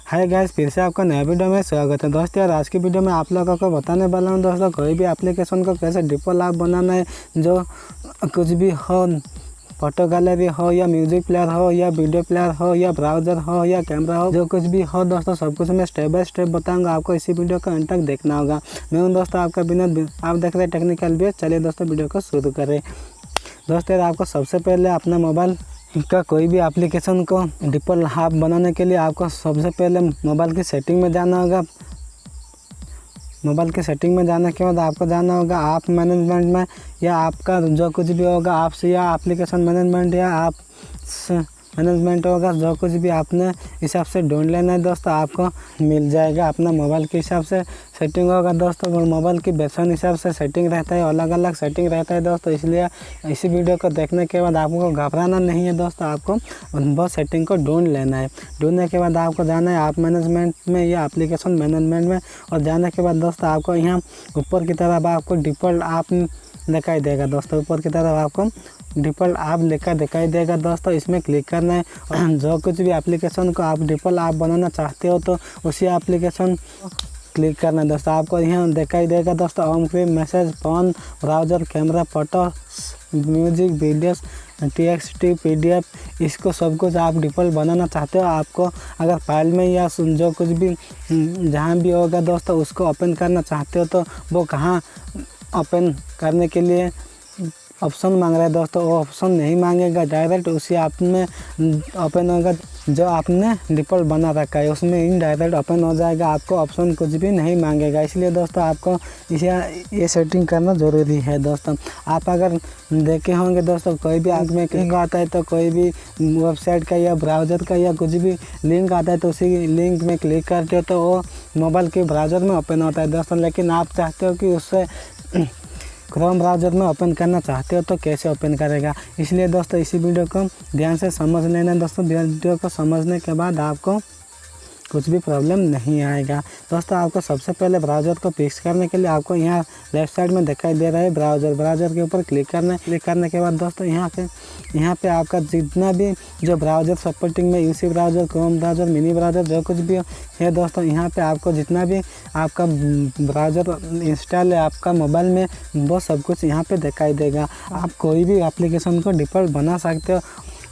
Hi guys, फिर से आपका नया वीडियो में स्वागत है। दोस्तों यार, आज की वीडियो में आप लोगों को बताने वाला हूँ दोस्तों, कोई भी एप्लीकेशन को कैसे डिफ़ॉल्ट ऐप बनाना है। जो कुछ भी हो, फोटो गैलरी हो या म्यूजिक प्लेयर हो या वीडियो प्लेयर हो या ब्राउज़र हो या कैमरा हो, जो कुछ भी हो दोस्तों, सब कुछ मैं स्टेप बाय स्टेप बताऊंगा। आपको इसी वीडियो को अंत तक देखना होगा। मैं हूं दोस्तों आपका विनोद, आप देख रहे हैं टेक्निकल वीडियो। चलिए दोस्तों वीडियो को शुरू करें। दोस्तों यार, आपको सबसे पहले अपना मोबाइल का कोई भी एप्लीकेशन को डिफ़ॉल्ट ऐप बनाने के लिए आपको सबसे पहले मोबाइल की सेटिंग में जाना होगा। मोबाइल की सेटिंग में जाने के बाद आपको जाना होगा ऐप मैनेजमेंट में, या आपका जो कुछ भी होगा ऐप्स या एप्लीकेशन मैनेजमेंट या ऐप मैनेजमेंट होगा, जो कुछ भी आपने हिसाब से ढूंढ लेना है दोस्तों, आपको मिल जाएगा। अपना मोबाइल के हिसाब से सेटिंग होगा दोस्तों, मोबाइल की वर्जन हिसाब से सेटिंग रहता है, अलग अलग सेटिंग रहता है दोस्तों। इसलिए इसी वीडियो को देखने के बाद आपको घबराना नहीं है दोस्तों, आपको वो सेटिंग को ढूंढ लेना है। ढूंढने के बाद आपको जाना है ऐप मैनेजमेंट में या एप्लीकेशन मैनेजमेंट में, और जाने के बाद दोस्तों आपको यहाँ ऊपर की तरफ आपको डिफ़ॉल्ट ऐप दिखाई देगा दोस्तों। ऊपर की तरफ आपको डिफ़ॉल्ट ऐप लिखा दिखाई देगा दोस्तों, इसमें क्लिक करना है। और जो कुछ भी एप्लीकेशन को आप डिफ़ॉल्ट ऐप बनाना चाहते हो तो उसी एप्लीकेशन क्लिक करना है दोस्तों। आपको यहाँ दिखाई देगा दोस्तों, home screen, message, phone, browser, camera, photo, music, videos, TXT, PDF, इसको सब कुछ आप डिफ़ॉल्ट बनाना चाहते हो। आपको अगर फाइल में या जो कुछ भी जहाँ भी होगा दोस्तों, उसको ओपन करना चाहते हो तो वो कहाँ ओपन करने के लिए ऑप्शन मांग रहा है दोस्तों, वो ऑप्शन नहीं मांगेगा, डायरेक्ट उसी ऐप में ओपन होगा। जो आपने डिफ़ॉल्ट बना रखा है उसमें इन डायरेक्ट ओपन हो जाएगा, आपको ऑप्शन कुछ भी नहीं मांगेगा। इसलिए दोस्तों आपको इसे ये सेटिंग करना ज़रूरी है दोस्तों। आप अगर देखे होंगे दोस्तों, कोई भी ऐप में लिंक आता है तो कोई भी वेबसाइट का या ब्राउज़र का या कुछ भी लिंक आता है तो उसी लिंक में क्लिक करते हो तो वो मोबाइल के ब्राउज़र में ओपन होता है दोस्तों। लेकिन आप चाहते हो कि उससे क्रोम ब्राउज़र में ओपन करना चाहते हो तो कैसे ओपन करेगा। इसलिए दोस्तों इसी वीडियो को ध्यान से समझ लेना दोस्तों। वीडियो को समझने के बाद आपको कुछ भी प्रॉब्लम नहीं आएगा दोस्तों। आपको सबसे पहले ब्राउज़र को फिक्स करने के लिए आपको यहाँ लेफ्ट साइड में दिखाई दे रहा है ब्राउज़र के ऊपर क्लिक करना है। क्लिक करने के बाद दोस्तों यहाँ पे आपका जितना भी जो ब्राउज़र सपोर्टिंग में UC browser, Chrome browser, mini browser, जो कुछ भी है दोस्तों, यहाँ पे आपको जितना भी आपका ब्राउज़र इंस्टॉल है आपका मोबाइल में, वो सब कुछ यहाँ पे दिखाई देगा। आप कोई भी एप्लीकेशन को डिफ़ॉल्ट बना सकते हो।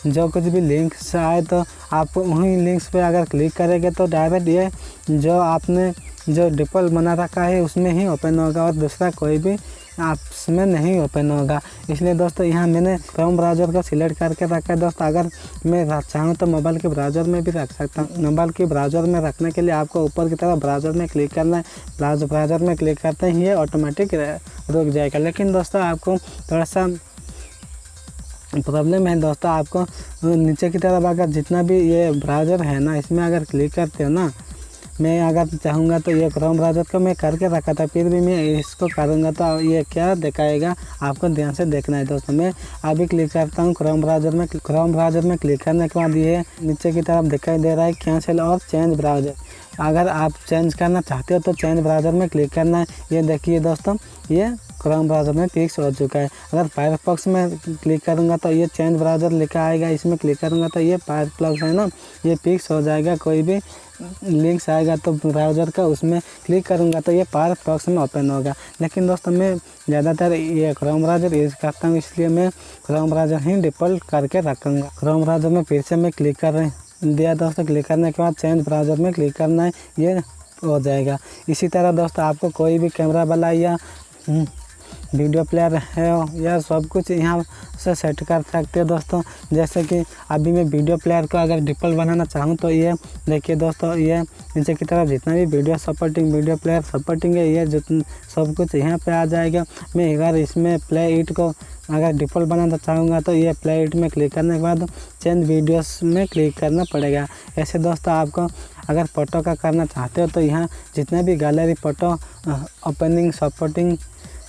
जो कुछ भी लिंक से आए तो आप वहीं लिंक्स पे अगर क्लिक करेंगे तो डायरेक्ट ये जो आपने जो डिफ़ॉल्ट बना रखा है उसमें ही ओपन होगा, और दूसरा कोई भी ऐप्स में नहीं ओपन होगा। इसलिए दोस्तों यहाँ मैंने क्रोम ब्राउज़र को सिलेक्ट करके रखा है दोस्तों। अगर मैं चाहूँ तो मोबाइल के ब्राउज़र में भी रख सकता हूँ। मोबाइल के ब्राउज़र में रखने के लिए आपको ऊपर की तरफ ब्राउज़र में क्लिक करना है। ब्राउज़र में क्लिक करते ही ये ऑटोमेटिक रुक जाएगा। लेकिन दोस्तों आपको थोड़ा सा प्रॉब्लम है दोस्तों, आपको नीचे की तरफ अगर जितना भी ये ब्राउज़र है ना, इसमें अगर क्लिक करते हो ना, मैं अगर चाहूँगा तो ये क्रोम ब्राउज़र को मैं करके रखा था, फिर भी मैं इसको करूँगा तो ये क्या दिखाएगा आपको ध्यान से देखना है दोस्तों। मैं अभी क्लिक करता हूँ क्रोम ब्राउज़र में। क्रोम ब्राउज़र में क्लिक करने के बाद ये नीचे की तरफ दिखाई दे रहा है कैंसिल और चेंज ब्राउज़र। अगर आप चेंज करना चाहते हो तो चेंज ब्राउज़र में क्लिक करना है। ये देखिए दोस्तों, ये क्रोम ब्राउज़र में फिक्स हो चुका है। अगर फायरफॉक्स में क्लिक करूँगा तो ये चेंज ब्राउज़र लिखा आएगा, इसमें क्लिक करूँगा तो ये फायरफॉक्स है ना, ये फिक्स हो जाएगा। कोई भी लिंक्स आएगा तो ब्राउज़र का, उसमें क्लिक करूँगा तो ये फायरफॉक्स में ओपन होगा। लेकिन दोस्तों मैं ज़्यादातर ये क्रोम ब्राउज़र यूज़ करता हूँ, इसलिए मैं क्रोम ब्राउज़र ही डिफ़ॉल्ट करके रखूँगा। क्रोम ब्राउज़र में फिर से मैं क्लिक कर दिया दोस्तों। क्लिक करने के बाद चेंज ब्राउज़र में क्लिक करना है, ये हो जाएगा। इसी तरह दोस्तों आपको कोई भी कैमरा वाला या वीडियो प्लेयर है या सब कुछ यहाँ से सेट कर सकते हो दोस्तों। जैसे कि अभी मैं वीडियो प्लेयर को अगर डिफ़ॉल्ट बनाना चाहूँ तो ये देखिए दोस्तों, ये नीचे की तरफ जितना भी video supporting, video player supporting है, ये सब कुछ यहाँ पे आ जाएगा। मैं अगर इसमें प्ले इट को अगर डिफ़ॉल्ट बनाना चाहूँगा तो ये प्ले इट में क्लिक करने के बाद चेंज वीडियोस में क्लिक करना पड़ेगा। ऐसे दोस्तों आपको अगर फ़ोटो का करना चाहते हो तो यहाँ जितना भी gallery, photo, opening, supporting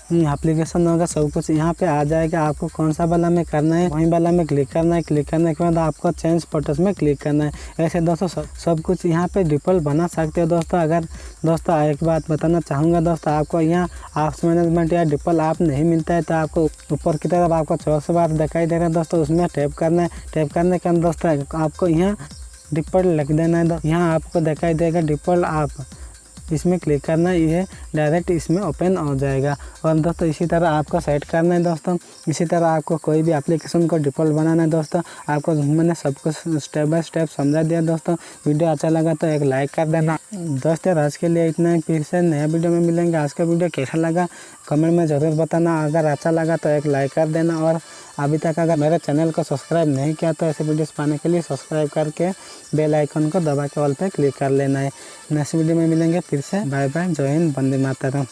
application होगा, सब कुछ यहाँ पे आ जाएगा। आपको कौन सा वाला में करना है वहीं वाला में क्लिक करना है। क्लिक करने के बाद आपको चेंज फोटोज़ में क्लिक करना है। ऐसे दोस्तों सब कुछ यहाँ पे डिफ़ॉल्ट बना सकते हो दोस्तों। अगर दोस्तों एक बात बताना चाहूँगा दोस्तों, आपको यहाँ ऐप्स मैनेजमेंट या डिफ़ॉल्ट ऐप नहीं मिलता है तो आपको ऊपर की तरफ आपको 400 बार दिखाई दे रहा है दोस्तों, उसमें टैप करना है। टैप करने के बाद दोस्तों आपको यहाँ डिफ़ॉल्ट लिख देना है। यहाँ आपको दिखाई देगा डिफ़ॉल्ट ऐप, इसमें क्लिक करना है, ये डायरेक्ट इसमें ओपन हो जाएगा। और दोस्तों इसी तरह आपको सेट करना है दोस्तों। इसी तरह आपको कोई भी एप्लीकेशन को डिफ़ॉल्ट बनाना है दोस्तों। आपको मैंने सब कुछ स्टेप बाय स्टेप समझा दिया दोस्तों। वीडियो अच्छा लगा तो एक लाइक कर देना दोस्तों। आज के लिए इतना ही, फिर से नया वीडियो में मिलेंगे। आज का वीडियो कैसा लगा कमेंट में ज़रूर बताना। अगर अच्छा लगा तो एक लाइक कर देना। और अभी तक अगर मेरे चैनल को सब्सक्राइब नहीं किया तो ऐसे वीडियोस पाने के लिए सब्सक्राइब करके बेल आइकन को दबा के ऑल पे क्लिक कर लेना है। नेक्स्ट वीडियो में मिलेंगे फिर से। बाय बाय, जय हिंद, वंदे मातरम।